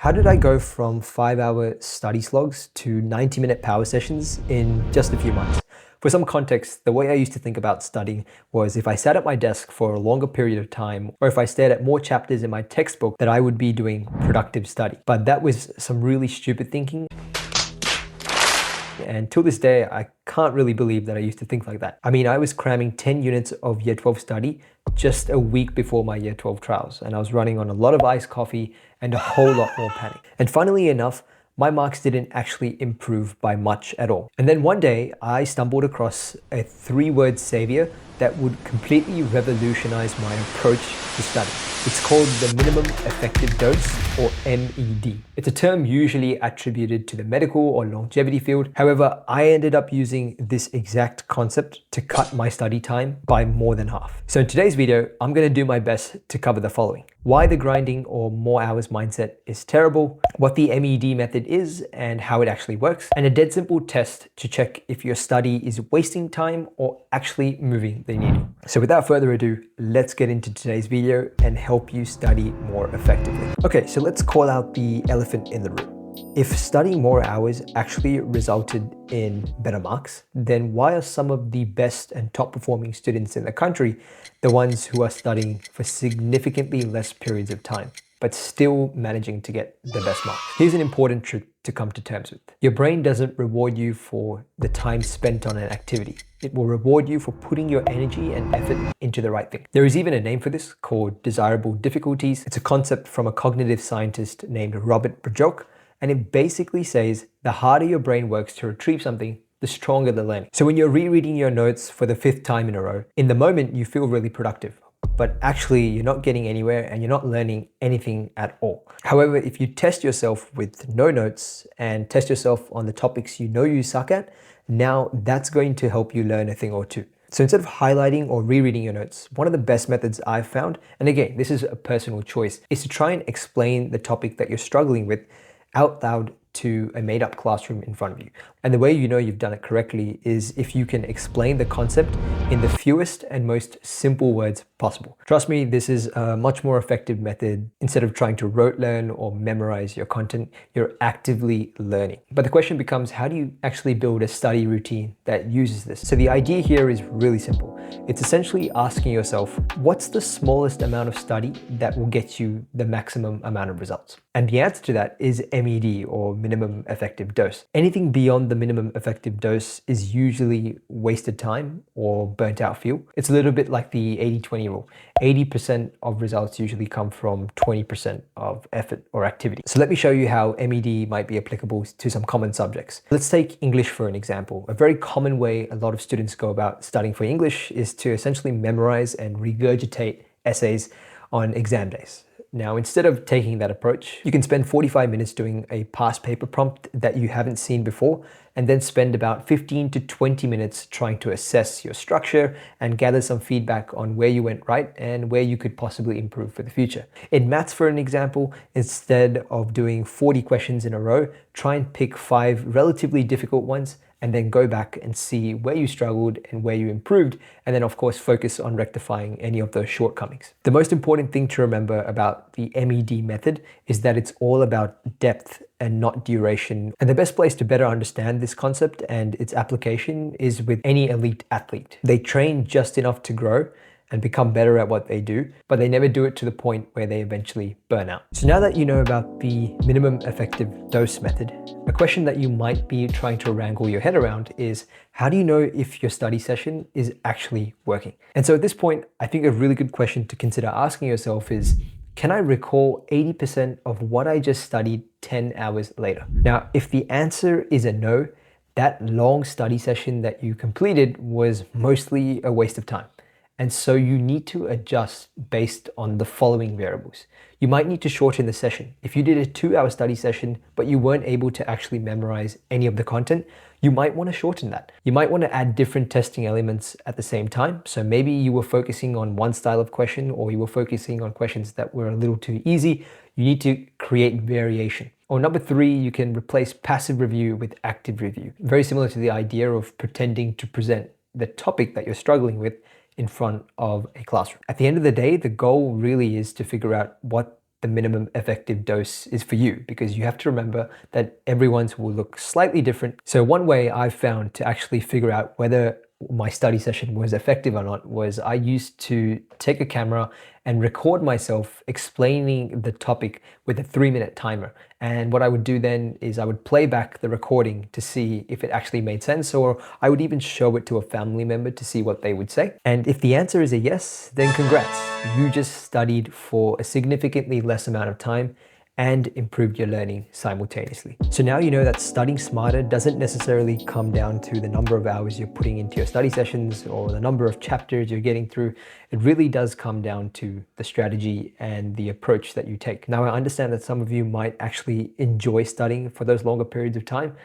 How did I go from 5-hour study slogs to 90-minute power sessions in just a few months? For some context, the way I used to think about studying was if I sat at my desk for a longer period of time, or if I stared at more chapters in my textbook, that I would be doing productive study. But that was some really stupid thinking. And till this day, I can't really believe that I used to think like that. I mean, I was cramming 10 units of Year 12 study just a week before my Year 12 trials, and I was running on a lot of iced coffee and a whole lot more panic. And funnily enough, my marks didn't actually improve by much at all. And then one day, I stumbled across a 3-word savior that would completely revolutionize my approach to study. It's called the minimum effective dose, or M.E.D. It's a term usually attributed to the medical or longevity field. However, I ended up using this exact concept to cut my study time by more than half. So in today's video, I'm going to do my best to cover the following: why the grinding or more hours mindset is terrible, what the M.E.D method is and how it actually works, and a dead simple test to check if your study is wasting time or actually moving the needle. So without further ado, let's get into today's video and help you study more effectively. Okay, so let's call out the elephant in the room. If studying more hours actually resulted in better marks, then why are some of the best and top performing students in the country the ones who are studying for significantly less periods of time, but still managing to get the best marks? Here's an important truth to come to terms with. Your brain doesn't reward you for the time spent on an activity. It will reward you for putting your energy and effort into the right thing. There is even a name for this called desirable difficulties. It's a concept from a cognitive scientist named Robert Brajoke, and it basically says the harder your brain works to retrieve something, the stronger the learning. So when you're rereading your notes for the 5th time in a row, in the moment you feel really productive, but actually you're not getting anywhere and you're not learning anything at all. However, if you test yourself with no notes and test yourself on the topics you know you suck at, now that's going to help you learn a thing or two. So instead of highlighting or rereading your notes, one of the best methods I've found, and again, this is a personal choice, is to try and explain the topic that you're struggling with out loud to a made-up classroom in front of you. And the way you know you've done it correctly is if you can explain the concept in the fewest and most simple words possible. Trust me, this is a much more effective method. Instead of trying to rote learn or memorize your content, you're actively learning. But the question becomes, how do you actually build a study routine that uses this? So the idea here is really simple. It's essentially asking yourself, what's the smallest amount of study that will get you the maximum amount of results? And the answer to that is M.E.D, or minimum effective dose. Anything beyond the minimum effective dose is usually wasted time or burnt out fuel. It's a little bit like the 80-20 rule. 80% of results usually come from 20% of effort or activity. So let me show you how M.E.D might be applicable to some common subjects. Let's take English for an example. A very common way a lot of students go about studying for English is to essentially memorize and regurgitate essays on exam days. Now, instead of taking that approach, you can spend 45 minutes doing a past paper prompt that you haven't seen before, and then spend about 15 to 20 minutes trying to assess your structure and gather some feedback on where you went right and where you could possibly improve for the future. In maths, for an example, instead of doing 40 questions in a row, try and pick 5 relatively difficult ones and then go back and see where you struggled and where you improved, and then of course focus on rectifying any of those shortcomings. The most important thing to remember about the M.E.D method is that it's all about depth and not duration. And the best place to better understand this concept and its application is with any elite athlete. They train just enough to grow and become better at what they do, but they never do it to the point where they eventually burn out. So now that you know about the minimum effective dose method, a question that you might be trying to wrangle your head around is, how do you know if your study session is actually working? And so at this point, I think a really good question to consider asking yourself is, can I recall 80% of what I just studied 10 hours later? Now, if the answer is a no, that long study session that you completed was mostly a waste of time. And so you need to adjust based on the following variables. You might need to shorten the session. If you did a 2-hour study session, but you weren't able to actually memorize any of the content, you might want to shorten that. You might want to add different testing elements at the same time. So maybe you were focusing on one style of question, or you were focusing on questions that were a little too easy. You need to create variation. Or number 3, you can replace passive review with active review. Very similar to the idea of pretending to present the topic that you're struggling with in front of a classroom. At the end of the day, the goal really is to figure out what the minimum effective dose is for you, because you have to remember that everyone's will look slightly different. So one way I've found to actually figure out whether my study session was effective or not was I used to take a camera and record myself explaining the topic with a 3-minute timer. And what I would do then is I would play back the recording to see if it actually made sense, or I would even show it to a family member to see what they would say. And if the answer is a yes, then congrats. You just studied for a significantly less amount of time and improved your learning simultaneously. So now you know that studying smarter doesn't necessarily come down to the number of hours you're putting into your study sessions or the number of chapters you're getting through. It really does come down to the strategy and the approach that you take. Now, I understand that some of you might actually enjoy studying for those longer periods of time,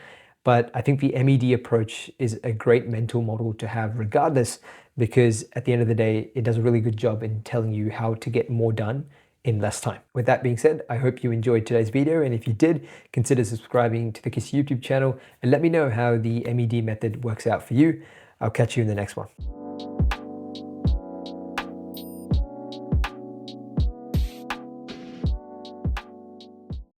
but I think the MED approach is a great mental model to have regardless, because at the end of the day, it does a really good job in telling you how to get more done in less time. With that being said, I hope you enjoyed today's video, and if you did, consider subscribing to the KISS YouTube channel and let me know how the MED method works out for you. I'll catch you in the next one.